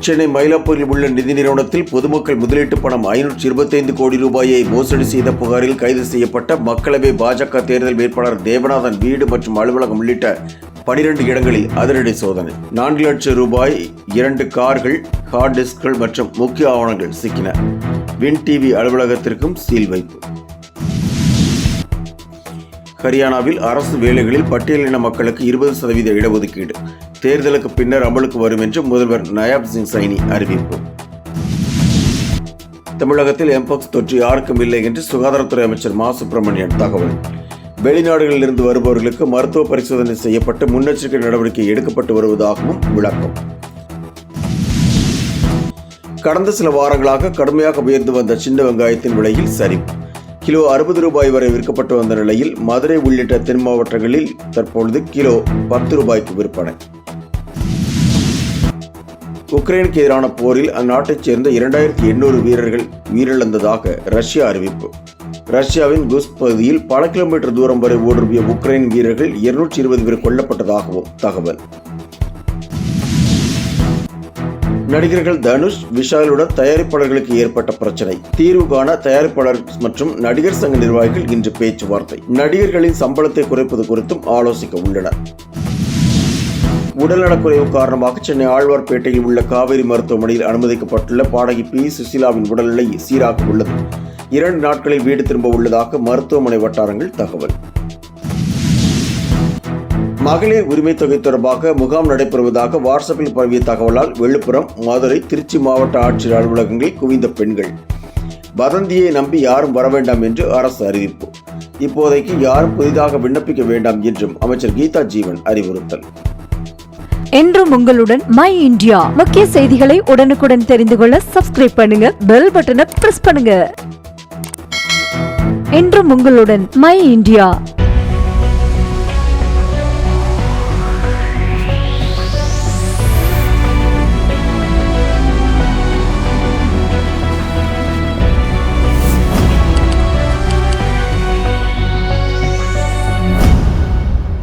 சென்னை மயிலாப்பூரில் உள்ள நிதி நிறுவனத்தில் பொதுமக்கள் முதலீட்டு பணம் 525 கோடி ரூபாயை மோசடி செய்த புகாரில் கைது செய்யப்பட்ட மக்களவை பாஜக தேர்தல் வேட்பாளர் தேவநாதன் வீடு மற்றும் அலுவலகம் உள்ளிட்ட 12 இடங்களில் அதிரடி சோதனை. 4 லட்சம் ரூபாய், 2 கார்கள், ஹார்ட் டிஸ்க்கள் மற்றும் முக்கிய ஆவணங்கள் சிக்கின. வின் டிவி அலுவலகத்திற்கும் சீல் வைப்பு. ஹரியானாவில் அரசு வேலைகளில் பட்டியலின மக்களுக்கு 20% இடஒதுக்கீடு தேர்தலுக்கு பின்னர் அமலுக்கு வரும் என்று முதல்வர் நயாப் சிங் சைனி அறிவிப்பு. தமிழகத்தில் எம்பாக்ஸ் தொற்று யாருக்கும் இல்லை என்று சுகாதாரத்துறை அமைச்சர் மா சுப்பிரமணியன் தகவல். வெளிநாடுகளில் இருந்து வருபவர்களுக்கு மருத்துவ பரிசோதனை செய்யப்பட்டு முன்னெச்சரிக்கை நடவடிக்கை எடுக்கப்பட்டு வருவதாகவும் விளக்கம். கடந்த சில வாரங்களாக கடுமையாக உயர்ந்து வந்த சின்ன வெங்காயத்தின் விலையில் சரிவு. கிலோ 60 ரூபாய் வரை விற்கப்பட்டு வந்த நிலையில் மதுரை உள்ளிட்ட தென் மாவட்டங்களில் தற்பொழுது கிலோ 10 ரூபாய்க்கு விற்பனை. உக்ரைனுக்கு எதிரான போரில் அந்நாட்டைச் சேர்ந்த 2800 வீரர்கள் உயிரிழந்ததாக ரஷ்யா அறிவிப்பு. ரஷ்யாவின் குஸ்க் பகுதியில் பல கிலோமீட்டர் தூரம் வரை ஊடுருவிய உக்ரைன் வீரர்கள் 220 பேர் கொல்லப்பட்டதாகவும் தகவல். நடிகர்கள் தனுஷ், விஷாலுடன் தயாரிப்பாளர்களுக்கு ஏற்பட்ட பிரச்சனை தீர்வு காண தயாரிப்பாளர் மற்றும் நடிகர் சங்க நிர்வாகிகள் இன்று பேச்சுவார்த்தை. நடிகர்களின் சம்பளத்தை குறைப்பது குறித்தும் ஆலோசிக்க உள்ளனர். உடல்நலக்குறைவு காரணமாக சென்னை ஆழ்வார்பேட்டையில் உள்ள காவேரி மருத்துவமனையில் அனுமதிக்கப்பட்டுள்ள பாடகி பி. சுசீலாவின் உடல்நிலை சீராக உள்ளது. 2 நாட்களில் வீடு திரும்ப உள்ளதாக மருத்துவமனை வட்டாரங்கள் தகவல். மகளிர் உரிமை தொகை தொடர்பாக முகாம் நடைபெறுவதாக வாட்ஸ்அப்பில் பரவிய தகவலால் விழுப்புரம், மதுரை, திருச்சி மாவட்ட ஆட்சியர் அலுவலகங்களில் குவிந்த பெண்கள். வதந்தியை நம்பி யாரும் வர வேண்டாம் என்று அரசு அறிவிப்பு. இப்போதைக்கு யாரும் புதிதாக விண்ணப்பிக்க வேண்டாம் என்றும் அமைச்சர் கீதா ஜீவன் அறிவுறுத்தல். என்றும் உங்களுடன் மை இந்தியா. முக்கிய செய்திகளை உடனுக்குடன் தெரிந்து கொள்ள சப்ஸ்கிரைப் பண்ணுங்க, பெல் பட்டனை பிரஸ் பண்ணுங்க. என்றும் உங்களுடன் மை இந்தியா.